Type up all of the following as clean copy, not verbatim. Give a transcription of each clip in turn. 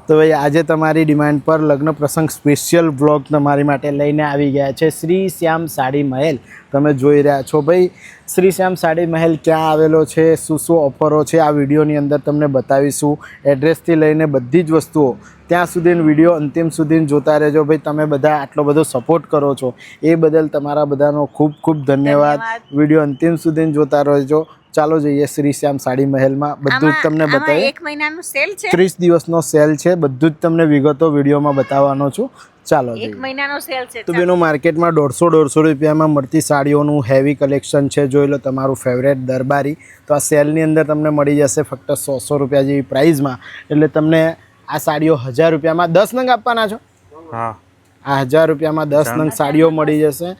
તો ભાઈ આજે તમારી ડિમાન્ડ પર લગ્ન પ્રસંગ સ્પેશિયલ વ્લોગ તમારી માટે લઈને આવી ગયા છે શ્રી શ્યામ સાડી મહેલ। તમે જોઈ રહ્યા છો ભાઈ શ્રી શ્યામ સાડી મહેલ ક્યાં આવેલો છે, શું શું ઓફરો છે આ વિડીયોની અંદર તમને બતાવીશું। એડ્રેસથી લઈને બધી જ વસ્તુઓ ત્યાં સુધી વિડીયો અંતિમ સુધી જોતા રહેજો। ભાઈ તમે બધા આટલો બધો સપોર્ટ કરો છો એ બદલ તમારા બધાનો ખૂબ ખૂબ ધન્યવાદ। વિડીયો અંતિમ સુધી જોતા રહેજો। ચાલો જઈએ શ્રી શ્યામ સાડી મહેલમાં, બધું જ તમને બતાવીએ। 1 મહિનાનું સેલ છે, 30 દિવસનો સેલ છે, બધું જ તમને વિગતો વિડીયોમાં બતાવવાનો છું। ચાલો 1 મહિનાનો સેલ છે। તો બેનો માર્કેટમાં 150 રૂપિયામાં મળતી સાડીઓનું હેવી કલેક્શન છે। જોઈ લો તમારું ફેવરેટ દરબારી, તો આ સેલની અંદર તમને મળી જશે ફક્ત 100 રૂપિયા જેવી પ્રાઇઝમાં। એટલે તમને આ સાડીઓ 1000 રૂપિયામાં 10 નંગ આપવાના છો। હા, આ 1000 રૂપિયામાં 10 નંગ સાડીઓ મળી જશે।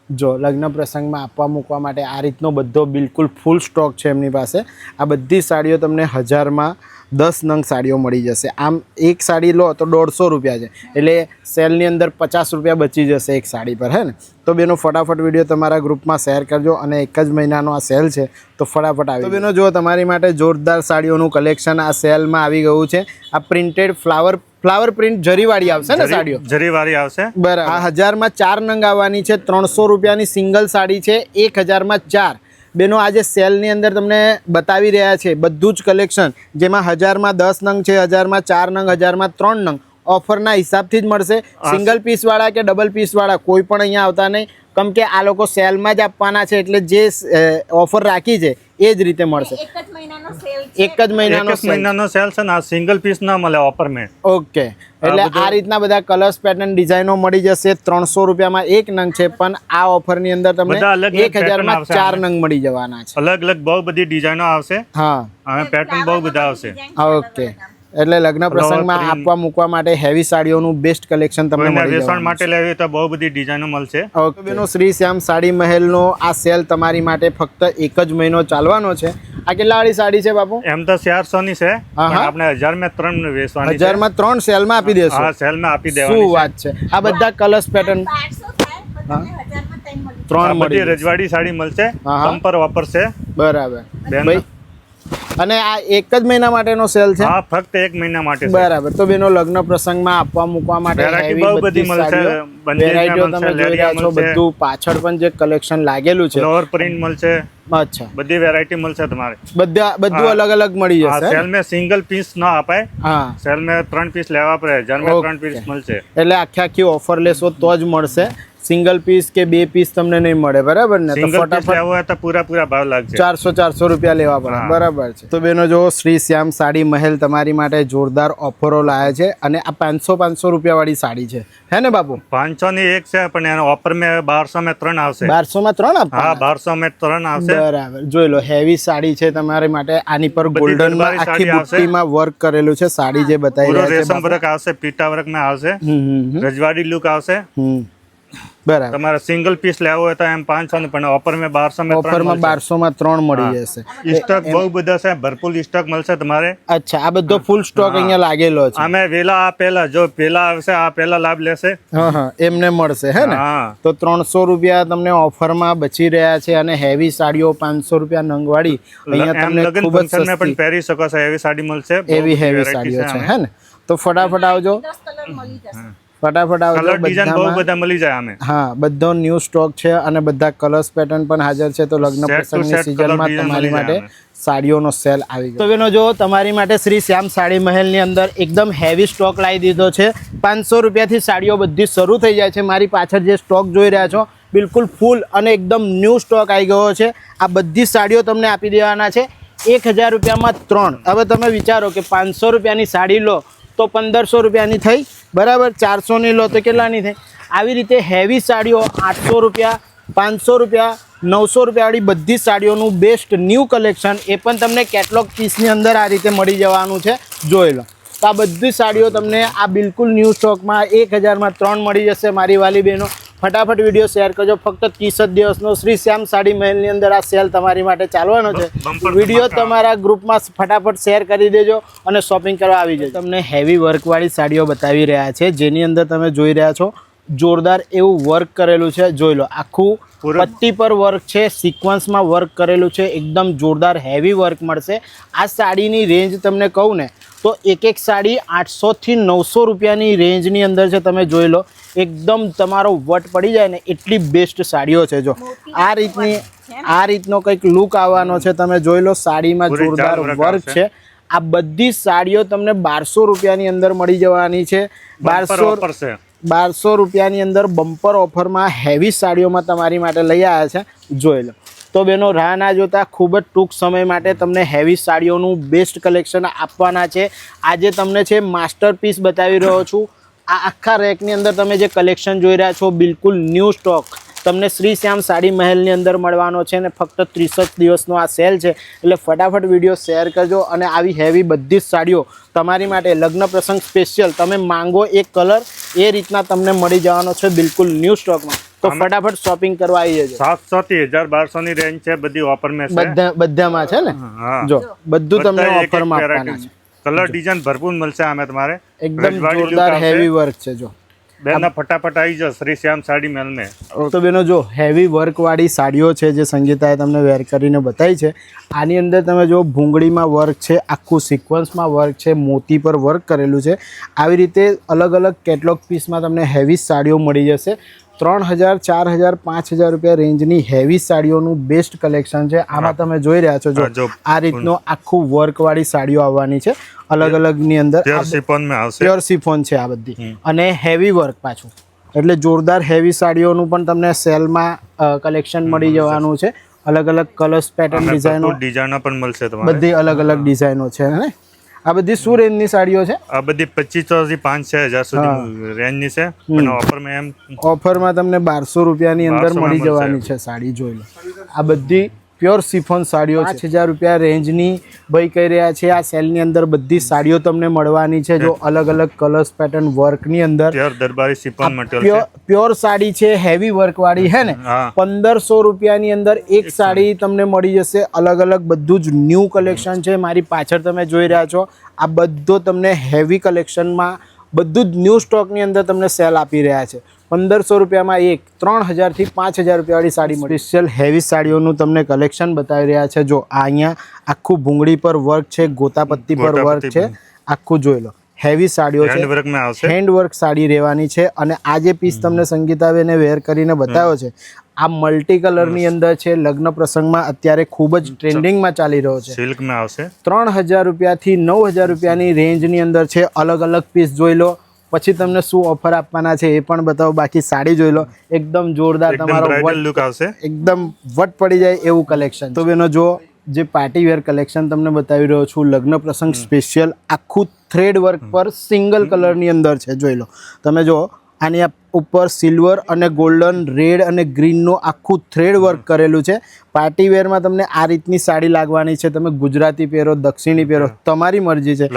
જો લગ્ન પ્રસંગમાં આપવા મૂકવા માટે આ રીતનો બધો બિલકુલ ફૂલ સ્ટોક છે એમની પાસે। આ બધી સાડીઓ તમને 1000માં 10 નંગ સાડીઓ મળી જશે। આમ એક સાડી લો તો 150 રૂપિયા છે, એટલે સેલની અંદર 50 રૂપિયા બચી જશે એક સાડી પર, હે ને। તો બેનો ફટાફટ વિડીયો તમારા ગ્રુપમાં શેર કરજો, અને એક જ મહિનાનો આ સેલ છે તો ફટાફટ આવી। તો બેનો જો તમારી માટે જોરદાર સાડીઓનું કલેક્શન આ સેલમાં આવી ગયું છે। આ પ્રિન્ટેડ ફ્લાવર પ્રિન્ટ જરીવાળી આવશે ને સાડીઓ, જરીવાળી આવશે બરાબર। આ 1000માં 4 નંગ આવવાની છે। 300 રૂપિયાની સિંગલ સાડી છે, 1000માં 4। બેનો આજે સેલની અંદર તમને બતાવી રહ્યા છે બધું જ કલેક્શન, જેમાં 1000માં 10 નંગ છે, 1000માં 4 નંગ, 1000માં 3 નંગ ઓફરના હિસાબથી જ મળશે। સિંગલ પીસવાળા કે ડબલ પીસવાળા કોઈ પણ અહીંયા આવતા નહીં, કેમ કે આ લોકો સેલમાં જ આપવાના છે, એટલે જે ઓફર રાખી છે એ જ રીતે મળશે। એક જ મહિનાનો સેલ છે, એક જ મહિનાનો સેલ છે ને, આ સિંગલ પીસ ના મળે ઓફર મેં। ઓકે, એટલે આ રીતના બધા કલર્સ પેટર્ન ડિઝાઇનો મળી જશે। 300 રૂપિયામાં 1 નંગ છે, પણ આ ઓફરની અંદર તમને 1000માં 4 નંગ મળી જવાના છે। અલગ અલગ બહુ બધી ડિઝાઇનો આવશે। હા, હવે પેટર્ન બહુ બધા આવશે। ઓકે, એટલે લગ્ન પ્રસંગમાં આપવા મૂકવા માટે હેવી સાડીઓનું બેસ્ટ કલેક્શન તમને મળી જવાનું વેચાણ માટે લેવી તો બહુ બધી ડિઝાઇનો મળશે। ઓકે બેનો, શ્રી શ્યામ સાડી મહેલનો આ સેલ તમારી માટે ફક્ત એક જ મહિનો ચાલવાનો છે। આ કેટલા વાળી સાડી છે બાપુ? એમ તો 400 ની છે, પણ આપણે 1000માં 3 વેચવાની છે। 1000માં 3 સેલમાં આપી દેશો? હા, સેલમાં આપી દેવાની। શું વાત છે! આ બધા કલર્સ પેટર્ન 1200 થાય, પણ તમને 1000માં 3 મળી 3 બધી મળી રજવાડી સાડી મળશે, બમ્પર ઓફર છે। બરાબર બેન, ભાઈ, અને આ એક જ મહિના માટેનો સેલ છે? હા, ફક્ત 1 મહિના માટે છે। બરાબર। તો બેનો લગ્ન પ્રસંગમાં આપવા મૂકવા માટે વેરાયટી બહુ બધી મળશે। વેરાયટીઓ તમે જોઈ રહ્યા છો, બધું પાછળ પણ જે કલેક્શન લાગેલું છે, ફ્લોર પ્રિન્ટ મળશે। અચ્છા, બધી વેરાયટી મળશે તમારે। બધું અલગ અલગ મળી જશે। સેલ में સિંગલ પીસ ના અપાય, હા, સેલ में 3 પીસ લેવા પડે, 1000માં 3 પીસ મળશે। એટલે આખી ઓફર લેશો તો જ મળશે, સિંગલ પીસ કે 2 પીસ તમને નહીં મળે, બરાબર ને? તો ફટાફટ લેવો હોય તો પૂરા ભાવ લાગશે। 400 રૂપિયા લેવા પડે, બરાબર છે। તો બેનો જો શ્રી શ્યામ સાડી મહેલ તમારી માટે જોરદાર ઓફરો લાયા છે, અને આ 500 રૂપિયા વાળી સાડી છે, હે ને બાપુ? 500 ની એક છે, પણ એનો ઓફર મેં 1200માં 3 આવશે। 1200માં 3 આપવા? હા, 1200માં 3 આવશે। બરાબર, જોઈ લો હેવી સાડી છે તમારી માટે। આની પર ગોલ્ડન માં આખી બુટ્ટીમાં વર્ક કરેલું છે। સાડી જે બતાવી રહ્યા છે રેશમ વર્ક આવશે, પીટા વર્ક માં આવશે, રજવાડી લુક આવશે। બરાબર। તમારે સિંગલ પીસ લેવો હોય તો એમ 500 ને, પણ ઓફર મેં 1200માં 3 મળી જશે। સ્ટોક બહુ બધા છે, ભરપૂર સ્ટોક મળશે તમારે। અચ્છા, આ બધો ફૂલ સ્ટોક અહીંયા લાગેલો છે? અમે વેલા આ પહેલા જો પેલા આવશે, આ પહેલા લાભ લેશે। હા, એમને મળશે, હે ને? તો 300 રૂપિયા તમને ઓફરમાં બચી રહ્યા છે, અને હેવી સાડીઓ 500 રૂપિયા નંગવાળી અહીંયા તમને ખૂબ જ સસ્તી પણ પહેરી શકો છો એવી સાડી મળશે। એવી હેવી સાડીઓ છે, હે ને? તો ફટાફટ આવજો, 10 કલર મળી જશે। ફટાફટ આવજો। કલર ડિઝાઇન બહુ બધા મળી જાય અમે। હા, બધો ન્યૂ સ્ટોક છે, અને બધા કલર્સ પેટર્ન પણ હાજર છે। તો લગ્ન પ્રસંગની સિઝનમાં તમારી માટે સાડીઓનો સેલ આવી ગયો। તો બેનો જો તમારી માટે શ્રી શ્યામ સાડી મહેલની અંદર એકદમ હેવી સ્ટોક લાવી દીધો છે। 500 રૂપિયાથી સાડીઓ બધી શરૂ થઈ જાય છે। મારી પાછળ જે સ્ટોક જોઈ રહ્યા છો બિલકુલ ફૂલ અને એકદમ ન્યૂ સ્ટોક આવી ગયો છે। આ બધી સાડીઓ તમને આપી દેવાના છે 1000 રૂપિયામાં 3। હવે તમે વિચારો કે 500 રૂપિયાની સાડી લો તો 1500 રૂપિયાની થઈ, બરાબર? 400 ની લો તો કેટલાની થઈ? આવી રીતે હેવી સાડીઓ 800 રૂપિયા, 500 રૂપિયા, 900 રૂપિયાવાળી બધી સાડીઓનું બેસ્ટ ન્યૂ કલેક્શન, એ પણ તમને કેટલોગ પીસની અંદર આ રીતે મળી જવાનું છે। જોઈ લો, તો આ બધી સાડીઓ તમને આ બિલકુલ ન્યૂ સ્ટોકમાં 1000માં 3 મળી જશે। મારી વાલી બહેનો ફટાફટ વિડીયો શેર કરજો। ફક્ત 30 જ દિવસનો શ્રી શ્યામ સાડી મહેલની અંદર આ સેલ તમારી માટે ચાલવાનો છે। વિડીયો તમારા ગ્રુપમાં ફટાફટ શેર કરી દેજો, અને શોપિંગ કરવા આવી જજો। તમને હેવી વર્કવાળી સાડીઓ બતાવી રહ્યા છે, જેની અંદર તમે જોઈ રહ્યા છો જોરદાર એવું વર્ક કરેલું છે, જોઈ લો આખું પટ્ટી પર વર્ક છે, સિક્વન્સમાં વર્ક કરેલું છે, એકદમ જોરદાર હેવી વર્ક મળશે. આ સાડીની રેન્જ તમને કહું ને તો એક સાડી 800 થી 900 રૂપિયાની રેન્જની અંદર છે. તમે જોઈ લો એકદમ તમારો વટ પડી જાય ને એટલી બેસ્ટ સાડીઓ છે. જો આ રીતનો કંઈક લુક આવવાનો છે. તમે જોઈ લો સાડીમાં જોરદાર વર્ક છે. આ બધી સાડીઓ તમને 1200 રૂપિયાની અંદર મળી જવાની છે. 1200 રૂપિયાની અંદર બમ્પર ઓફરમાં હેવી સાડીઓમાં તમારી માટે લઈ આવ્યા છે. જોઈ લો તો બેનો રાહ ના જોતા ખૂબ જ ટૂંક સમય માટે તમને હેવી સાડીઓનું બેસ્ટ કલેક્શન આપવાના છે. આજે તમને છે માસ્ટરપીસ બતાવી રહ્યો છું. આ આખા રેકની અંદર તમે જે કલેક્શન જોઈ રહ્યા છો બિલકુલ ન્યૂ સ્ટોક તમને શ્રી શ્યામ સાડી મહેલની અંદર મળવાનો છે ને ફક્ત 30 દિવસનો આ સેલ છે. એટલે ફટાફટ વિડીયો શેર કરજો અને આવી હેવી બધી જ સાડીઓ તમારી માટે લગ્ન પ્રસંગ સ્પેશિયલ તમે માંગો એક કલર એ રીતના તમને મળી જવાનો છે બિલકુલ ન્યૂ સ્ટોકમાં. તો ફટાફટ શોપિંગ કરવા આવી જજો. 700 થી 1200 ની રેન્જ છે, બધી ઓફરમાં છે. બધામાં છે ને જો બધું તમને ઓફરમાં આપવાના છે. કલર ડિઝાઇન ભરપૂર મળશે આમે તમારે, એકદમ જોરદાર હેવી વર્ક છે. જો બેના ફટાફટ આવી જાઓ શ્રી શ્યામ સાડી મેલ ને. તો બેનો જો હેવી વર્ક વાળી સાડીઓ છે જે સંગીતાએ તમને વેર કરીને બતાવી છે. આની અંદર તમે જો ભૂંગળીમાં વર્ક છે, આખું સિક્વન્સમાં વર્ક છે, મોતી પર વર્ક કરેલું છે. આવી રીતે અલગ અલગ કેટલોગ પીસમાં તમને હેવી સાડીઓ મળી જશે. 3000, 4000, 5000 રૂપિયા રેન્જની હેવી સાડીઓનું બેસ્ટ કલેક્શન છે. આમાં તમે જોઈ રહ્યા છો જો આ રીતનો આખું વર્ક વાળી સાડીઓ આવવાની છે અલગ અલગ ની અંદર. પ્યોર સિફોન છે આ બધી અને હેવી વર્ક પાછું, એટલે જોરદાર હેવી સાડીઓનું પણ તમને સેલમાં કલેક્શન મળી જવાનું છે. અલગ અલગ કલર્સ પેટર્ન ડિઝાઇનો પણ મળશે તમારે, બધી અલગ અલગ ડિઝાઇનો છે ને. આ બધી શું રેન્જની સાડીઓ છે? આ બધી 2500 થી 5000 સુધી રેન્જની છે. અને ઓફરમાં તમને 1200 રૂપિયાની અંદર મળી જવાની છે સાડી. જોઈ લો આ બધી પ્યોર સિફોન સાડીઓ 5000 રૂપિયા રેન્જની ભાઈ કહી રહ્યા છે. આ સેલની અંદર બધી સાડીઓ તમને મળવાની છે. જો અલગ અલગ કલર્સ પેટર્ન વર્કની અંદર દરબારી સિફોન મટીરીયલ છે, પ્યોર સાડી છે, હેવી વર્ક વાળી હે ને. 1500 રૂપિયાની અંદર એક સાડી તમને મળી જશે. અલગ અલગ બધું જ ન્યૂ કલેક્શન છે. મારી પાછળ તમે જોઈ રહ્યા છો આ બધો તમને હેવી કલેક્શનમાં બધું જ ન્યૂ સ્ટોકની અંદર તમને સેલ આપી રહ્યા છે. 1500 રૂપિયામાં એક 3000 થી 5000 રૂપિયાવાળી સાડી મળી. સ્પેશિયલ હેવી સાડીઓનું તમને કલેક્શન બતાવી રહ્યા છે. જો આ અહીંયા આખું ભૂંગળી પર વર્ક છે, ગોતાપત્તી પર વર્ક છે, આખું જોઈ લો હેવી સાડીઓ છે. હેન્ડ વર્ક સાડી રહેવાની છે. અને આ જે પીસ તમને સંગીતાબેને વેર કરીને બતાવ્યો છે આ મલ્ટી કલરની અંદર છે. લગ્ન પ્રસંગમાં અત્યારે ખૂબ જ ટ્રેન્ડિંગમાં ચાલી રહ્યો છે. સિલ્કમાં આવશે. 3000 રૂપિયાથી 9000 રૂપિયાની રેન્જની અંદર છે. અલગ અલગ પીસ જોઈ લો, પછી તમને શું ઓફર આપવાના છે એ પણ બતાવો. બાકી સાડી જોઈ લો એકદમ જોરદાર તમારો લુક આવશે, એકદમ વટ પડી જાય એવું કલેક્શન. તો બેનો જો જે પાર્ટી વેર કલેક્શન તમને બતાવી રહ્યો છું લગ્ન પ્રસંગ સ્પેશિયલ આખું થ્રેડ વર્ક પર સિંગલ કલરની અંદર છે. જોઈ લો તમે જો આની ઉપર સિલ્વર અને ગોલ્ડન, રેડ અને ગ્રીનનું આખું થ્રેડ વર્ક કરેલું છે. પાર્ટી વેરમાં તમને આ રીતની સાડી લાગવાની છે. તમે ગુજરાતી પહેરો, દક્ષિણી પહેરો, તમારી મરજી છે.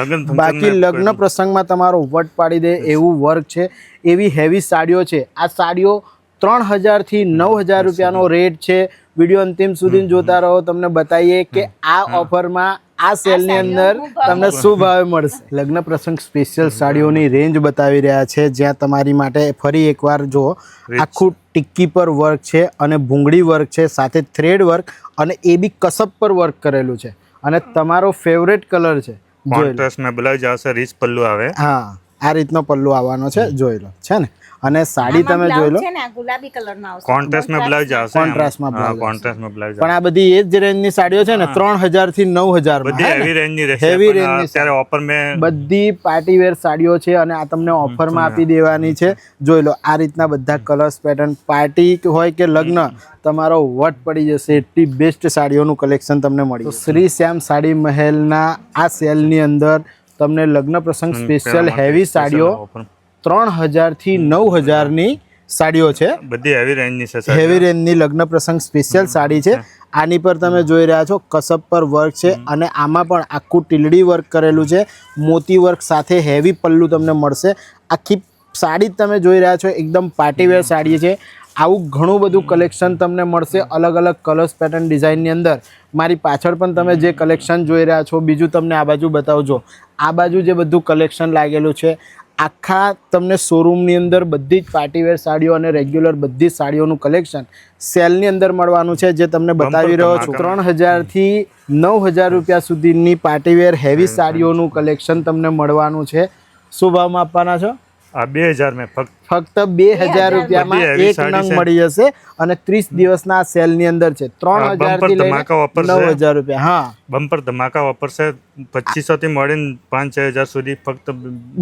બાકી લગ્ન પ્રસંગમાં તમારો વટ પાડી દે એવું વર્ક છે. એવી હેવી સાડીઓ છે. આ સાડીઓ 3000 થી 9000 રૂપિયાનો રેટ છે. વિડીયો અંતિમ સુધી જોતા રહો, તમને બતાવીએ કે આ ઓફરમાં આ સેલની અંદર તમને શું ભાવે મળશે. લગ્ન પ્રસંગ સ્પેશિયલ સાડીઓની રેન્જ બતાવી રહ્યા છે જ્યાં તમારી માટે ફરી એકવાર જો આખું ટિક્કી પર વર્ક છે અને ભૂંગળી વર્ક છે, સાથે થ્રેડ વર્ક અને એ બી કસબ પર વર્ક કરેલું છે. અને તમારો ફેવરેટ કલર છે. કોન્ટ્રાસ્ટમાં બ્લાઉઝ આવશે, રીચ પલ્લુ આવે. હા આ રીતનો પલ્લુ આવવાનો છે. જોઈ લો છે ને. અને સાડી તમે જોઈ લો ગુલાબી કલરમાં આવશે, કોન્ટ્રાસ્ટમાં બ્લાઉઝ આવશે. કોન્ટ્રાસ્ટમાં બ્લાઉઝ પણ આ બધી એ જ રેન્જની સાડીઓ છે ને 3000 થી 9000 બધી હેવી રેન્જની રહેશે. હેવી રેન્જની અત્યારે ઓફર મે બધી પાર્ટી વેર સાડીઓ છે અને આ તમને ઓફરમાં આપી દેવાની છે. જોઈ લો આ રીતના બધા કલર્સ પેટર્ન, પાર્ટી હોય કે લગ્ન તમારો વટ પડી જશે એટલી બેસ્ટ સાડીઓનું કલેક્શન તમને મળી. શ્રી શ્યામ સાડી મહેલના આ સેલની અંદર તમને લગ્ન પ્રસંગ સ્પેશિયલ હેવી સાડીઓ 3000 થી 9000 ની સાડીઓ છે. બધી હેવી રેન્જની છે. હેવી રેન્જની લગ્ન પ્રસંગ સ્પેશિયલ સાડી છે. આની પર તમે જોઈ રહ્યા છો કસબ પર વર્ક છે અને આમાં પણ આખું ટીલડી વર્ક કરેલું છે. મોતી વર્ક સાથે હેવી પલ્લુ તમને મળશે. આખી સાડી તમે જોઈ રહ્યા છો એકદમ પાર્ટીવેર સાડી છે. આવું ઘણું બધું કલેક્શન તમને મળશે અલગ અલગ કલર્સ પેટર્ન ડિઝાઇનની અંદર. મારી પાછળ પણ તમે જે કલેક્શન જોઈ રહ્યા છો, બીજું તમને આ બાજુ બતાવજો. આ બાજુ જે બધું કલેક્શન લાગેલું છે આખા તમને શોરૂમની અંદર બધી જ પાર્ટીવેર સાડીઓ અને રેગ્યુલર બધી જ સાડીઓનું કલેક્શન સેલની અંદર મળવાનું છે, જે તમને બતાવી રહ્યો છું. 3000 થી 9000 રૂપિયા સુધીની પાર્ટીવેર હેવી સાડીઓનું કલેક્શન તમને મળવાનું છે. શું ભાવમાં આપવાના છો? આ 2000 में ફક્ત 2000 રૂપિયામાં બધી એક heavy નંગ સાડી મળી જશે અને 30 દિવસના સેલની અંદર છે. 3000 થી લઈને ધમાકા offer છે. 9000 રૂપિયા. હા, બમ્પર ધમાકા ઓફર છે. 2500 થી મળીને 5-6000 સુધી ફક્ત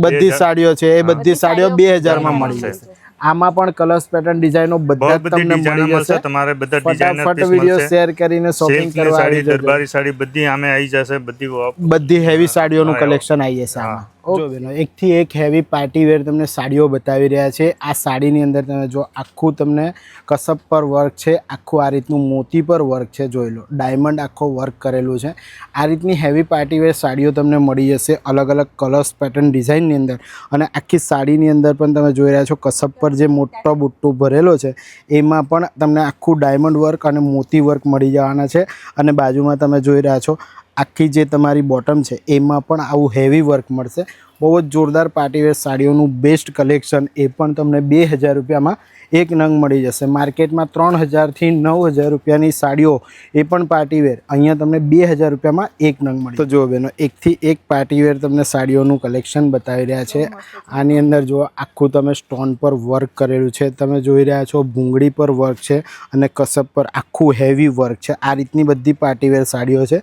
બધી સાડીઓ છે એ બધી સાડીઓ 2000 માં મળી મળશે. જશે. આમાં પણ કલર્સ પેટર્ન ડિઝાઇનો બધા જ બધી તમને ડિઝાઇન મળી મળશે. જશે. તમારે બધા ડિઝાઇનર ફટાફટ પીસ વિડિયો મળશે. શેર કરીને શોપિંગ સિલ્કની કરવા સાડી, આવી જજો. દરબારી સાડી બધી આમે આવી જશે. બધી હેવી સાડીઓનું હા, કલેક્શન આવી જશે આમાં. જો બેનો, એકથી એક હેવી પાર્ટી વેર તમને સાડીઓ બતાવી રહ્યા છે. આ સાડીની અંદર તમે જો આખું તમને કસબ પર વર્ક છે, આખું આ રીતનું મોતી પર વર્ક છે, જોઈ લો. ડાયમંડ આખો વર્ક કરેલું છે. આ રીતની હેવી પાર્ટી વેર સાડીઓ તમને મળી જશે અલગ અલગ કલર્સ પેટર્ન ડિઝાઇનની અંદર. અને આખી સાડીની અંદર પણ તમે જોઈ રહ્યા છો કસબ પર જે મોટો બુટ્ટો ભરેલો છે એમાં પણ તમને આખું ડાયમંડ વર્ક અને મોતી વર્ક મળી જવાના છે. અને બાજુમાં તમે જોઈ રહ્યા છો આખી જે તમારી બોટમ છે એમાં પણ આવું હેવી વર્ક મળશે. બહુ જ જોરદાર પાર્ટીવેર સાડીઓનું બેસ્ટ કલેક્શન એ પણ તમને 2000 રૂપિયામાં એક નંગ મળી જશે. માર્કેટમાં 3000 થી 9000 રૂપિયાની સાડીઓ એ પણ પાર્ટીવેર, અહીંયા તમને 2000 રૂપિયામાં એક નંગ મળી. તો જો બેનો, એકથી એક પાર્ટીવેર તમને સાડીઓનું કલેક્શન બતાવી રહ્યા છે. આની અંદર જો આખું તમે સ્ટોન પર વર્ક કરેલું છે, તમે જોઈ રહ્યા છો ભૂંગળી પર વર્ક છે અને કસબ પર આખું હેવી વર્ક છે. આ રીતની બધી પાર્ટીવેર સાડીઓ છે.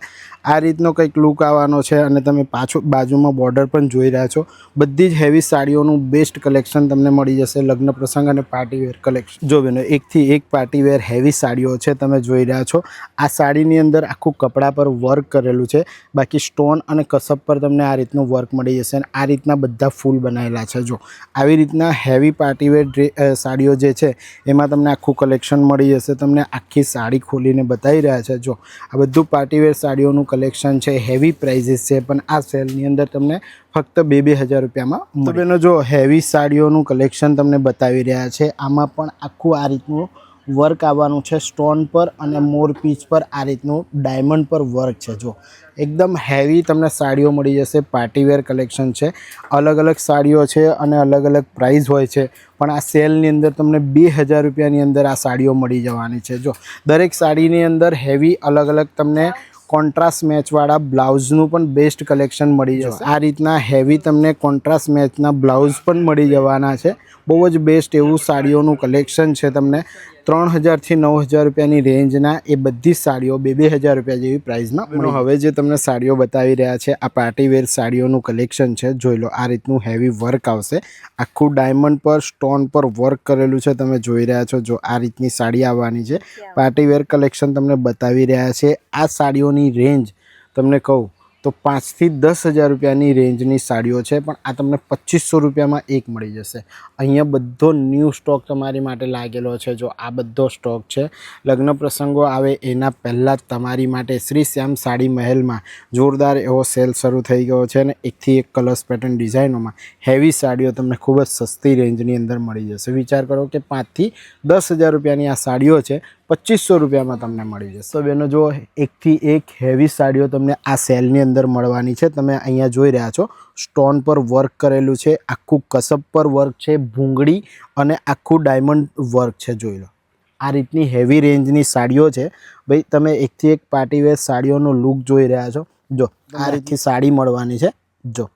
આ રીતનો કંઈક લુક આવવાનો છે અને તમે પાછું બાજુમાં બોર્ડર પણ જોઈ રહ્યા છો. બધી જ હેવી સાડીઓનું બેસ્ટ કલેક્શન તમને મળી જશે લગ્ન પ્રસંગ અને પાર્ટીવેર કલેક્શન. જો બેનો, એકથી એક પાર્ટીવેર હેવી સાડીઓ છે, તમે જોઈ રહ્યા છો. આ સાડીની અંદર આખું કપડા પર વર્ક કરેલું છે, બાકી સ્ટોન અને કસબ પર તમને આ રીતનું વર્ક મળી જશે. અને આ રીતના બધા ફૂલ બનાવેલા છે. જો આવી રીતના હેવી પાર્ટીવેર સાડીઓ જે છે એમાં તમને આખું કલેક્શન મળી જશે. તમને આખી સાડી ખોલીને બતાવી રહ્યા છે. જો આ બધું પાર્ટીવેર સાડીઓનું કલેક્શન છે, હેવી પ્રાઇઝીસ છે, પણ આ સેલની અંદર તમને ફક્ત 2000 રૂપિયામાં. તો બેનો જો હેવી સાડીઓનું કલેક્શન તમને બતાવી રહ્યા છે. આમાં પણ આખું આ રીતનું વર્ક આવવાનું છે સ્ટોન પર અને મોર પીચ પર આ રીતનું ડાયમંડ પર વર્ક છે. જો એકદમ હેવી તમને સાડીઓ મળી જશે. પાર્ટીવેર કલેક્શન છે, અલગ અલગ સાડીઓ છે અને અલગ અલગ પ્રાઇસ હોય છે, પણ આ સેલની અંદર તમને 2000 રૂપિયાની અંદર આ સાડીઓ મળી જવાની છે. જો દરેક સાડીની અંદર હેવી અલગ અલગ તમને કોન્ટ્રાસ્ટ મેચવાળા બ્લાઉઝનું પણ બેસ્ટ કલેક્શન મળી જશે. આ રીતના હેવી તમને કોન્ટ્રાસ્ટ મેચના બ્લાઉઝ પણ મળી જવાના છે. બહુ જ બેસ્ટ એવું સાડીઓનું કલેક્શન છે. તમને 3000 થી 9000 રૂપિયાની રેન્જના એ બધી સાડીઓ 2000 રૂપિયા જેવી પ્રાઇસમાં. હવે જે તમને સાડીઓ બતાવી રહ્યા છે આ પાર્ટીવેર સાડીઓનું કલેક્શન છે. જોઈ લો, આ રીતનું હેવી વર્ક આવશે. આખું ડાયમંડ પર સ્ટોન પર વર્ક કરેલું છે, તમે જોઈ રહ્યા છો. જો આ રીતની સાડી આવવાની છે. પાર્ટીવેર કલેક્શન તમને બતાવી રહ્યા છે. આ સાડીઓની રેન્જ તમને કહું તો 5 થી 10000 રૂપિયાની રેન્જની સાડીઓ છે, પણ આ તમને 2500 રૂપિયામાં એક મળી જશે. અહીંયા બધો ન્યૂ સ્ટોક તમારી માટે લાગેલો છે. જો આ બધો સ્ટોક છે, લગ્ન પ્રસંગો આવે એના પહેલાં જ તમારી માટે શ્રી શ્યામ સાડી મહેલમાં જોરદાર એવો સેલ શરૂ થઈ ગયો છે. અને એકથી એક કલર્સ પેટર્ન ડિઝાઇનોમાં હેવી સાડીઓ તમને ખૂબ જ સસ્તી રેન્જની અંદર મળી જશે. વિચાર કરો કે 5 થી 10000 રૂપિયાની આ સાડીઓ છે, 2500 રૂપિયામાં તમને મળી જશે. તો બેનો જો, એકથી એક હેવી સાડીઓ તમને આ સેલની અંદર મળવાની છે. તમે અહીંયા જોઈ રહ્યા છો સ્ટોન પર વર્ક કરેલું છે, આખું કસબ પર વર્ક છે, ભૂંગળી અને આખું ડાયમંડ વર્ક છે. જોઈ લો, આ રીતની હેવી રેન્જની સાડીઓ છે. ભાઈ તમે એકથી એક પાર્ટીવેર સાડીઓનો લુક જોઈ રહ્યા છો. જો આ રીતની સાડી મળવાની છે. જો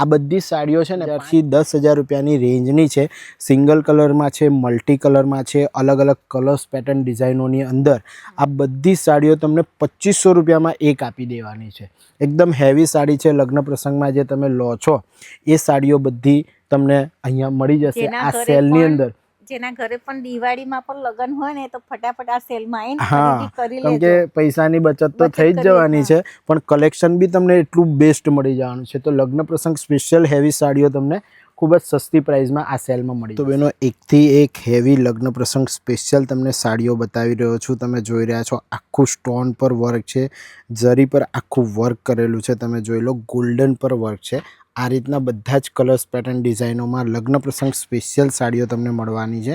આ બધી સાડીઓ છે ને 5 થી 10000 રૂપિયાની રેન્જની છે. સિંગલ કલરમાં છે, મલ્ટી કલરમાં છે, અલગ અલગ કલર્સ પેટર્ન ડિઝાઇનોની અંદર આ બધી સાડીઓ તમને 2500 રૂપિયામાં એક આપી દેવાની છે. એકદમ હેવી સાડી છે. લગ્ન પ્રસંગમાં જે તમે લો છો એ સાડીઓ બધી તમને અહીંયા મળી જશે આ સેલની અંદર. જેના ઘરે પણ દિવાળીમાં પણ લગન હોય ને તો ફટાફટ આ સેલમાં આવીને હા, ખરીદી કરી કેમ લેજો. કે પૈસાની બચત તો થઈ જ જવાની છે, પણ કલેક્શન બી તમને એટલું બેસ્ટ મળી જવાનું છે. તો લગ્ન પ્રસંગ સ્પેશિયલ હેવી સાડીઓ તમને ખૂબ જ સસ્તી પ્રાઇસમાં આ સેલમાં મળી. તો બેનો, એકથી એક હેવી લગ્ન પ્રસંગ સ્પેશિયલ તમને સાડીઓ બતાવી રહ્યો છું. તમે જોઈ રહ્યા છો આખું સ્ટોન પર વર્ક છે, જરી પર આખું વર્ક કરેલું છે. તમે જોઈ લો, ગોલ્ડન પર વર્ક છે. આ રીતના બધા જ કલર્સ પેટર્ન ડિઝાઇનોમાં લગ્ન પ્રસંગ સ્પેશિયલ સાડીઓ તમને મળવાની છે.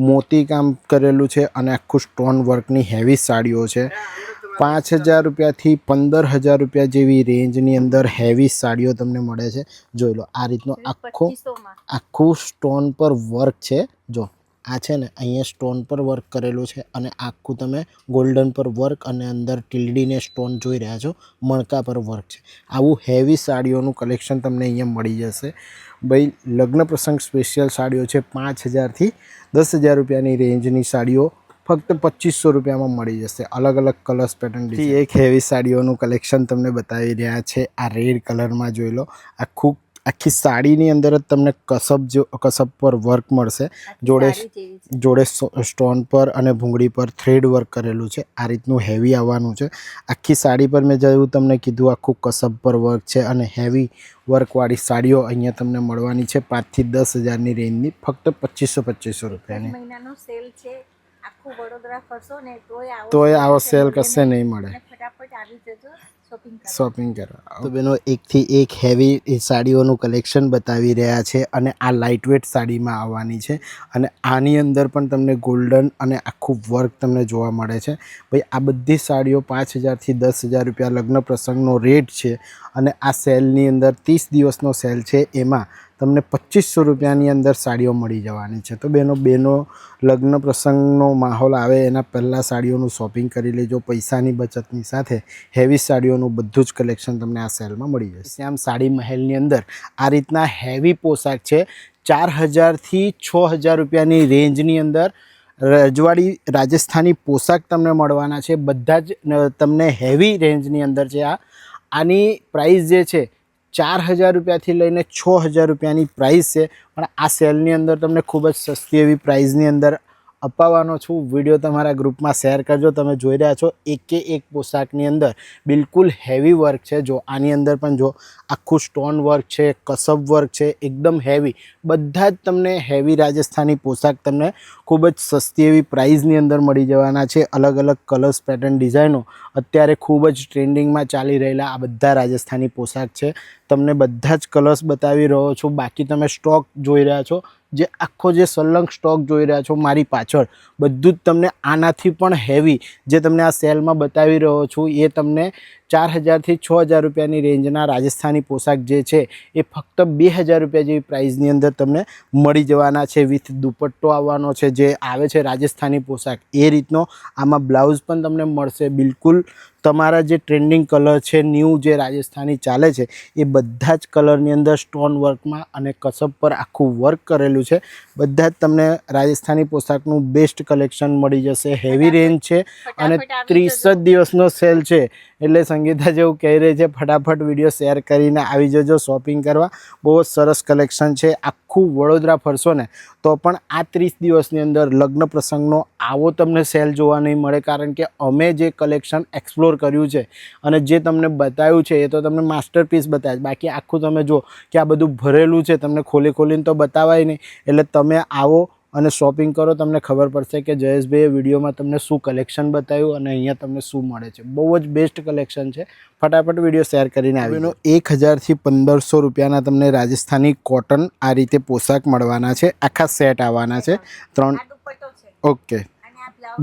મોતી કામ કરેલું છે અને આખું સ્ટોન વર્કની હેવી સાડીઓ છે. 5,000 રૂપિયાથી 15,000 રૂપિયા જેવી રેન્જની અંદર હેવી સાડીઓ તમને મળે છે. જોઈ લો આ રીતનો આખું સ્ટોન પર વર્ક છે. જો આ છે ને અહીંયા સ્ટોન પર વર્ક કરેલું છે અને આખું તમે ગોલ્ડન પર વર્ક અને અંદર ટીલડીને સ્ટોન જોઈ રહ્યા છો, મણકા પર વર્ક છે. આવું હેવી સાડીઓનું કલેક્શન તમને અહીંયા મળી જશે. ભાઈ લગ્ન પ્રસંગ સ્પેશિયલ સાડીઓ છે. 5,000થી 10,000 રૂપિયાની રેન્જની સાડીઓ ફક્ત 2,500 રૂપિયામાં મળી જશે. અલગ અલગ કલર્સ પેટર્નથી એક હેવી સાડીઓનું કલેક્શન તમને બતાવી રહ્યા છે. આ રેડ કલરમાં જોઈ લો, આખી સાડીની અંદર જ તમને કસબ પર વર્ક મળશે. જોડે સ્ટોન પર અને ભૂંગળી પર થ્રેડ વર્ક કરેલું છે. આ રીતનું હેવી આવવાનું છે. આખી સાડી પર મેં જેવું તમને કીધું આખું કસબ પર વર્ક છે અને હેવી વર્કવાળી સાડીઓ અહીંયા તમને મળવાની છે 5,000થી 10,000ની રેન્જની ફક્ત 2,500 રૂપિયાની. મહિનાનો સેલ છે, આખું વડોદરા ફરશો ને તોય આવો સેલ કશે નહીં મળે. ફટાફટ આવી જજો શોપિંગ કરવા. તો બેનો એકથી એક હેવી સાડીઓનું કલેક્શન બતાવી રહ્યા છે અને આ લાઇટવેટ સાડીમાં આવવાની છે અને આની અંદર પણ તમને ગોલ્ડન અને આખું વર્ક તમને જોવા મળે છે. ભાઈ આ બધી સાડીઓ 5,000થી 10,000 રૂપિયા લગ્ન પ્રસંગનો રેટ છે અને આ સેલની અંદર 30 દિવસનો સેલ છે. એમાં તમને 2,500 રૂપિયાની અંદર સાડીઓ મળી જવાની છે. તો બેનો લગ્ન પ્રસંગનો માહોલ આવે એના પહેલાં સાડીઓનું શોપિંગ કરી લેજો. પૈસાની બચતની સાથે હેવી સાડીઓનું બધું જ કલેક્શન તમને આ સેલમાં મળી જશે. શ્યામ સાડી મહેલની અંદર આ રીતના હેવી પોશાક છે. 4,000થી 6,000 રૂપિયાની રેન્જની અંદર રજવાડી રાજસ્થાની પોશાક તમને મળવાના છે. બધા જ તમને હેવી રેન્જની અંદર છે. આની પ્રાઇસ જે છે 4,000 રૂપિયાથી લઈને 6,000 રૂપિયાની પ્રાઇસ છે. પણ આ સેલની અંદર તમને ખૂબ જ સસ્તી એવી પ્રાઇસની અંદર અપાવવાનો છું. વિડીયો તમારા ગ્રુપમાં શેર કરજો. તમે જોઈ રહ્યા છો એકે એક પોશાકની અંદર બિલકુલ હેવી વર્ક છે. જો આની અંદર પણ જો આખું સ્ટોન વર્ક છે, કસબ વર્ક છે, એકદમ હેવી. બધા જ તમને હેવી રાજસ્થાની પોશાક તમને ખૂબ જ સસ્તી એવી પ્રાઇસની અંદર મળી જવાના છે. અલગ અલગ કલર્સ પેટર્ન ડિઝાઇનો અત્યારે ખૂબ જ ટ્રેન્ડિંગમાં ચાલી રહેલા આ બધા રાજસ્થાની પોશાક છે. તમને બધા જ કલર્સ બતાવી રહ્યો છું. બાકી તમે સ્ટોક જોઈ રહ્યા છો, જે આખો જે સલંગ સ્ટોક જોઈ રહ્યા છો મારી પાછળ, બધું જ તમને આનાથી પણ હેવી જે તમને આ સેલમાં બતાવી રહ્યો છું એ તમને 4,000થી 6,000 રૂપિયાની રેન્જના રાજસ્થાની પોશાક જે છે એ ફક્ત 2,000 રૂપિયા જેવી પ્રાઇસની અંદર તમને મળી જવાના છે. વિથ દુપટ્ટો આવવાનો છે જે આવે છે રાજસ્થાની પોશાક એ રીતનો. આમાં બ્લાઉઝ પણ તમને મળશે. બિલકુલ તમારા જે ટ્રેન્ડિંગ કલર છે, ન્યૂ જે રાજસ્થાની ચાલે છે એ બધા જ કલરની અંદર સ્ટોન વર્કમાં અને કસબ પર આખું વર્ક કરેલું છે. બધા જ તમને રાજસ્થાની પોશાકનું બેસ્ટ કલેક્શન મળી જશે. હેવી રેન્જ છે અને 30 જ દિવસનો સેલ છે એટલે સંગીતા જેવું કહી રહી છે ફટાફટ વિડીયો શેર કરીને આવી જજો શોપિંગ કરવા. બહુ જ સરસ કલેક્શન છે. આખું વડોદરા ફરશો ને તો પણ આ 30 દિવસની અંદર લગ્ન પ્રસંગનો આવો તમને સેલ જોવા નહીં મળે. કારણ કે અમે જે કલેક્શન એક્સપ્લોર કર્યું છે અને જે તમને બતાવ્યું છે એ તો તમને માસ્ટરપીસ બતાવ્યા. બાકી આખું તમે જો કે આ બધું ભરેલું છે, તમને ખોલીને તો બતાવાય નહીં. એટલે તમે આવો અને શોપિંગ કરો, તમને ખબર પડશે કે જયેશભાઈએ વિડીયોમાં તમને શું કલેક્શન બતાવ્યું અને અહીંયા તમને શું મળે છે. બહુ જ બેસ્ટ કલેક્શન છે. ફટાફટ વિડીયો શેર કરીને આવીનો 1,000થી 1,500 રૂપિયાના તમને રાજસ્થાની કોટન આ રીતે પોશાક મળવાના છે. આખા સેટ આવવાના છે. 3 ઓકે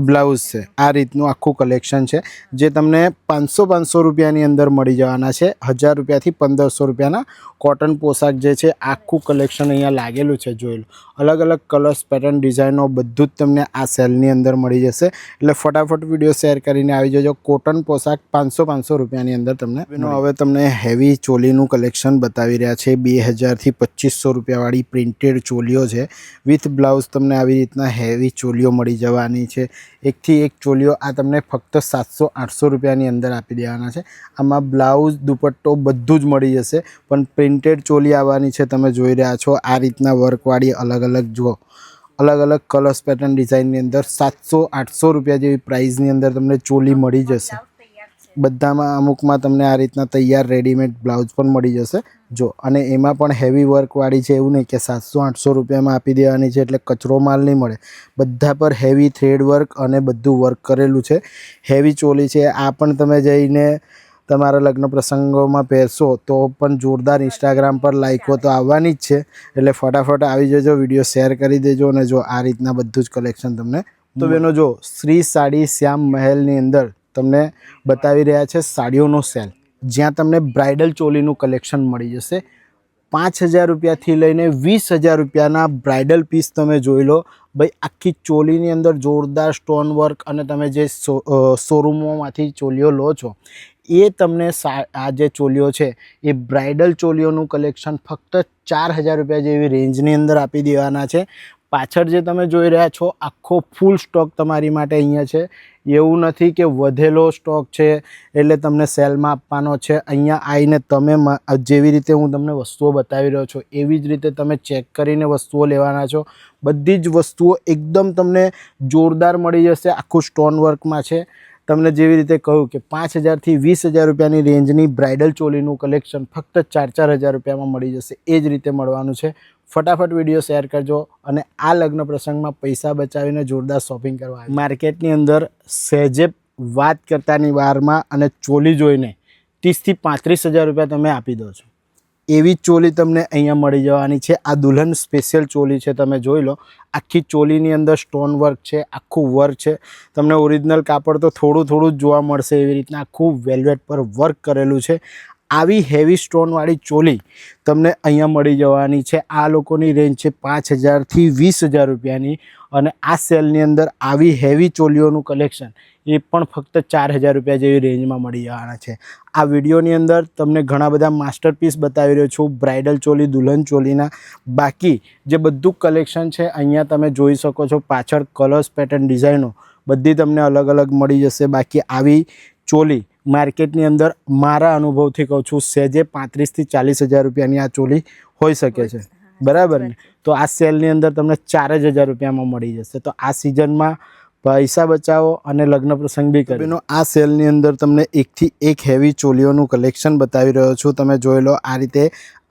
બ્લાઉઝ છે. આ રીતનું આખું કલેક્શન છે જે તમને 500 રૂપિયાની અંદર મળી જવાના છે. 1,000 રૂપિયાથી 1,500 રૂપિયાના કોટન પોશાક જે છે આખું કલેક્શન અહીંયા લાગેલું છે. જોઈ લો અલગ અલગ કલર્સ પેટર્ન ડિઝાઇનો બધું જ તમને આ સેલની અંદર મળી જશે. એટલે ફટાફટ વિડીયો શેર કરીને આવી જજો. કોટન પોશાક 500 રૂપિયાની અંદર તમને. હવે તમને હેવી ચોલીનું કલેક્શન બતાવી રહ્યા છે. 2,000થી 2,500 રૂપિયાવાળી પ્રિન્ટેડ ચોલીઓ છે. વિથ બ્લાઉઝ તમને આવી રીતના હેવી ચોલીઓ મળી જવાની છે. એકથી એક ચોલીઓ આ તમને ફક્ત 700-800 રૂપિયાની અંદર આપી દેવાના છે. આમાં બ્લાઉઝ દુપટ્ટો બધું જ મળી જશે. પણ પ્રિન્ટેડ ચોલી આવવાની છે. તમે જોઈ રહ્યા છો આ રીતના વર્કવાળી અલગ અલગ કલર્સ પેટર્ન ડિઝાઇનની અંદર 700-800 રૂપિયા જેવી પ્રાઇસની અંદર તમને ચોલી મળી જશે. બધામાં અમુકમાં તમને આ રીતના તૈયાર રેડીમેડ બ્લાઉઝ પણ મળી જશે. જો અને એમાં પણ હેવી વર્કવાળી છે. એવું નહીં કે 700-800 રૂપિયામાં આપી દેવાની છે એટલે કચરો માલ નહીં મળે. બધા પર હેવી થ્રેડ વર્ક અને બધું વર્ક કરેલું છે. હેવી ચોલી છે. આ પણ તમે જઈને તમારા લગ્ન પ્રસંગોમાં પહેરશો તો પણ જોરદાર ઇન્સ્ટાગ્રામ પર લાઈકો તો આવવાની જ છે. એટલે ફટાફટ આવી જજો, વિડીયો શેર કરી દેજો. અને જો આ રીતના બધું જ કલેક્શન તમને. તો બેનો જો શ્રી સાડી શ્યામ મહેલની અંદર તમને બતાવી રહ્યા છે સાડીઓનો સેલ, જ્યાં તમને બ્રાઇડલ ચોલીનું કલેક્શન મળી જશે. 5,000 રૂપિયાથી લઈને 20,000 રૂપિયાના બ્રાઇડલ પીસ તમે જોઈ લો ભાઈ. આખી ચોલીની અંદર જોરદાર સ્ટોન વર્ક, અને તમે જે શોરૂમોમાંથી ચોલીઓ લો છો એ તમને આ જે ચોલીઓ છે એ બ્રાઇડલ ચોલીઓનું કલેક્શન ફક્ત 4,000 રૂપિયા જેવી રેન્જની અંદર આપી દેવાના છે. પાછળ જે તમે જોઈ રહ્યા છો આખો ફૂલ સ્ટોક તમારી માટે અહીંયા છે. એવું નથી કે વધેલો સ્ટોક છે એટલે તમને સેલમાં આપવાનો છે. અહીંયા આવીને તમે જેવી રીતે હું તમને વસ્તુઓ બતાવી રહ્યો છું એવી જ રીતે તમે ચેક કરીને વસ્તુઓ લેવાના છો. બધી જ વસ્તુઓ એકદમ તમને જોરદાર મળી જશે. આખું સ્ટોન વર્કમાં છે. તમને જેવી રીતે કહ્યું કે 5,000થી 20,000 રૂપિયાની રેન્જની બ્રાઇડલ ચોલીનું કલેક્શન ફક્ત 4,000 રૂપિયામાં મળી જશે. એ જ રીતે મળવાનું છે. ફટાફટ વિડીયો શેર કરજો અને આ લગ્ન પ્રસંગમાં પૈસા બચાવીને જોરદાર શોપિંગ કરવા. માર્કેટની અંદર સહેજે વાત કરતાની વારમાં અને ચોલી જોઈને 30,000થી 35,000 રૂપિયા તમે આપી દો છો એવી ચોલી તમને અહીંયા મળી જવાની છે. આ દુલ્હન સ્પેશિયલ ચોલી છે. તમે જોઈ લો આખી ચોલીની અંદર સ્ટોન વર્ક છે, આખું વર્ક છે. તમને ઓરિજિનલ કાપડ તો થોડું થોડું જ જોવા મળશે. એવી રીતના આખું વેલ્વેટ પર વર્ક કરેલું છે. આવી હેવી સ્ટોનવાળી ચોલી તમને અહીંયા મળી જવાની છે. આ લોકોની રેન્જ છે 5,000થી 20,000 રૂપિયાની, અને આ સેલની અંદર આવી હેવી ચોલીઓનું કલેક્શન એ પણ ફક્ત 4,000 રૂપિયા જેવી રેન્જમાં મળી જવાના છે. આ વિડીયોની અંદર તમને ઘણા બધા માસ્ટરપીસ બતાવી રહ્યો છું બ્રાઇડલ ચોલી, દુલ્હન ચોલીના. બાકી જે બધું કલેક્શન છે અહીંયા તમે જોઈ શકો છો. પાછળ કલર્સ, પેટર્ન, ડિઝાઇનો બધી તમને અલગ અલગ મળી જશે. બાકી આવી ચોલી માર્કેટની અંદર મારા અનુભવથી કહું છું સહેજે 35,000થી 40,000 રૂપિયાની આ ચોલી હોઈ શકે છે. બરાબર ને? તો આ સેલની અંદર તમને 4,000 રૂપિયામાં મળી જશે. તો આ સિઝનમાં પૈસા બચાવો અને લગ્ન પ્રસંગ બી કરો. આ સેલની અંદર તમને એકથી એક હેવી ચોલીઓનું કલેક્શન બતાવી રહ્યો છું. તમે જોઈ લો આ રીતે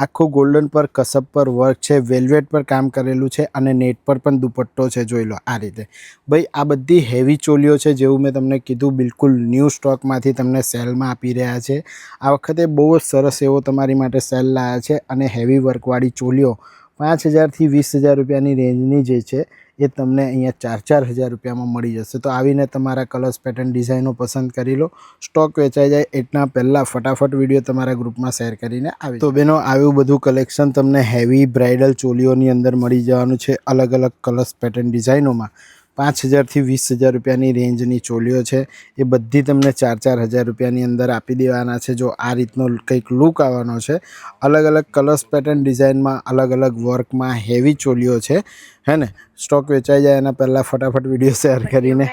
આખું ગોલ્ડન પર કસબ પર વર્ક છે, વેલ્વેટ પર કામ કરેલું છે, અને નેટ પર પણ દુપટ્ટો છે. જોઈ લો આ રીતે ભાઈ. આ બધી હેવી ચોલીઓ છે. જેવું મેં તમને કીધું બિલકુલ ન્યૂ સ્ટોકમાંથી તમને સેલમાં આપી રહ્યા છે. આ વખતે બહુ જ સરસ એવો તમારી માટે સેલ લાવ્યા છે. અને હેવી વર્કવાળી ચોલીઓ 5,000થી 20,000 રૂપિયાની રેન્જની જે છે એ તમને અહીંયા 4,000 રૂપિયામાં મળી જશે. તો આવીને તમારા કલર્સ, પેટર્ન, ડિઝાઇનો પસંદ કરી લો. સ્ટોક વેચાઈ જાય એટલા પહેલાં ફટાફટ વિડીયો તમારા ગ્રુપમાં શેર કરીને આવી. તો બેનો આવ્યું બધું કલેક્શન તમને હેવી બ્રાઇડલ ચોલીઓની અંદર મળી જવાનું છે. અલગ અલગ કલર્સ, પેટર્ન, ડિઝાઇનોમાં 5,000થી 20,000 રૂપિયાની રેન્જની ચોલીઓ છે. એ બધી તમને 4,000 રૂપિયાની અંદર આપી દેવાના છે. જો આ રીતનો કંઈક લુક આવવાનો છે. અલગ અલગ કલર્સ, પેટર્ન, ડિઝાઇનમાં, અલગ અલગ વર્કમાં હેવી ચોલીઓ છે. હે ને? સ્ટોક વેચાઈ જાય એના પહેલાં ફટાફટ વિડીયો શેર કરીને,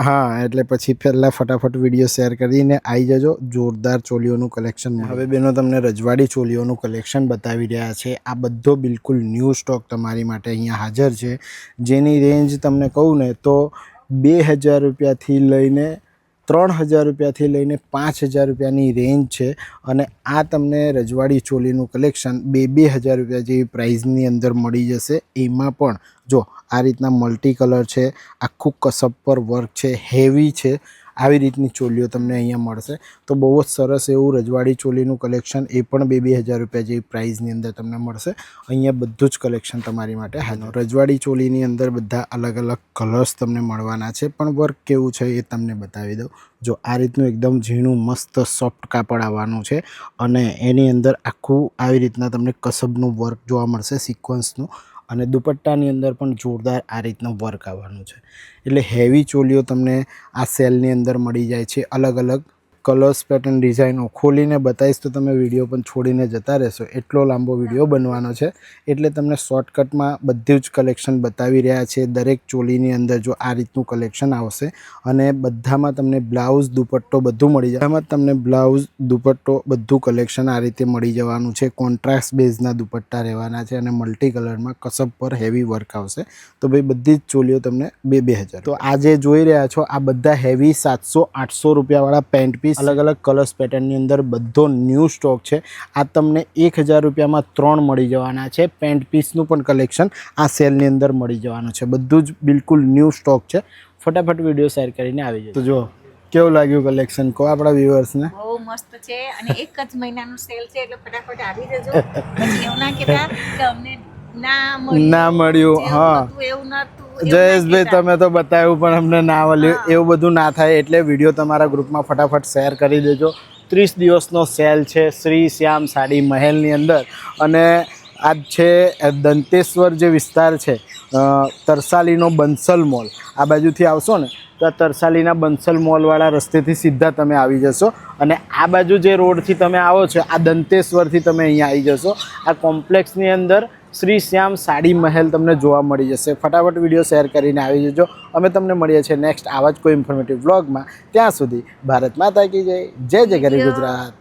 હા, એટલે પછી પહેલાં ફટાફટ વિડીયો શેર કરીને આવી જજો. જોરદાર ચોલીઓનું કલેક્શન. હવે બેનો તમને રજવાડી ચોલીઓનું કલેક્શન બતાવી રહ્યા છે. આ બધો બિલકુલ ન્યૂ સ્ટોક તમારી માટે અહીંયા હાજર છે. જેની રેન્જ તમને કહું ને તો 2,000 રૂપિયાથી લઈને 3,000 રૂપિયાથી લઈને 5,000 રૂપિયાની રેન્જ છે. અને આ તમને રજવાડી ચોલીનું કલેક્શન 2,000 રૂપિયા જેવી પ્રાઇઝની અંદર મળી જશે. એમાં પણ જો આ રીતના મલ્ટી કલર છે, આખું કસબ પર વર્ક છે, હેવી છે. આવી રીતની ચોલીઓ તમને અહીંયા મળશે. તો બહુ જ સરસ એવું રજવાડી ચોલીનું કલેક્શન એ પણ 2,000 રૂપિયા જેવી પ્રાઇઝની અંદર તમને મળશે. અહીંયા બધું જ કલેક્શન તમારી માટે હાજર. રજવાડી ચોલીની અંદર બધા અલગ અલગ કલર્સ તમને મળવાના છે, પણ વર્ક કેવું છે એ તમને બતાવી દઉં. જો આ રીતનું એકદમ ઝીણું મસ્ત સોફ્ટ કાપડ આવવાનું છે, અને એની અંદર આખું આવી રીતના તમને કસબનું વર્ક જોવા મળશે, સિક્વન્સનું. અને દુપટ્ટાની અંદર પણ જોરદાર આ રીતનું વર્ક આવવાનું છે. એટલે હેવી ચોલીઓ તમને આ સેલની અંદર મળી જાય છે. અલગ અલગ કલર્સ, પેટર્ન, ડિઝાઇનો ખોલીને બતાવીશ તો તમે વિડીયો પણ છોડીને જતા રહેશો. એટલો લાંબો વિડીયો બનવાનો છે. એટલે તમને શોર્ટકટમાં બધું જ કલેક્શન બતાવી રહ્યા છે. દરેક ચોલીની અંદર જો આ રીતનું કલેક્શન આવશે, અને બધામાં તમને બ્લાઉઝ, દુપટ્ટો બધું મળી જાય. એમાં તમને બ્લાઉઝ, દુપટ્ટો બધું કલેક્શન આ રીતે મળી જવાનું છે. કોન્ટ્રાસ્ટ બેઝના દુપટ્ટા રહેવાના છે, અને મલ્ટી કલરમાં કસબ પર હેવી વર્ક આવશે. તો ભાઈ બધી જ ચોલીઓ તમને 2,000. તો આ જે જોઈ રહ્યા છો આ બધા હેવી 700-800 રૂપિયાવાળા પેન્ટ પીસ અલગ અલગ કલર્સ, પેટર્નની અંદર બધો ન્યૂ સ્ટોક છે. આ તમને 1,000 રૂપિયામાં 3 મળી જવાના છે. પેન્ટ પીસનું પણ કલેક્શન આ સેલની અંદર મળી જવાનું છે. બધું જ બિલકુલ ન્યૂ સ્ટોક છે. ફટાફટ વિડીયો શેર કરીને આવી જજો. તો જો કેવું લાગ્યું કલેક્શન કહો આપણા વ્યુઅર્સને. બહુ મસ્ત છે, અને એક જ મહિનાનું સેલ છે એટલે ફટાફટ આવી જજો. પછી એવું ના કહેતા કે અમને ના મળ્યું. હા એવું નતું. જયેશભાઈ તમે તો બતાવ્યું પણ અમને ના મળ્યું. એવું બધું ના થાય એટલે વિડીયો તમારા ગ્રુપમાં ફટાફટ શેર કરી દેજો. 30 દિવસનો સેલ છે શ્રી શ્યામ સાડી મહેલની અંદર. અને આ છે દંતેશ્વર જે વિસ્તાર છે, તરસાલીનો બંસલ મોલ, આ બાજુથી આવશો ને તો આ તરસાલીના બંસલ મોલવાળા રસ્તેથી સીધા તમે આવી જશો. અને આ બાજુ જે રોડથી તમે આવો છો, આ દંતેશ્વરથી તમે અહીંયા આવી જશો. આ કોમ્પ્લેક્સની અંદર શ્રી શ્યામ સાડી મહેલ તમને જોવા મળી જશે. ફટાફટ વિડીયો શેર કરીને આવી જજો. અમે તમને મળીએ છીએ નેક્સ્ટ આવા જ કોઈ ઇન્ફોર્મેટિવ વ્લોગમાં. ત્યાં સુધી ભારત માતા કી જય. જય જય ગરી ગુજરાત.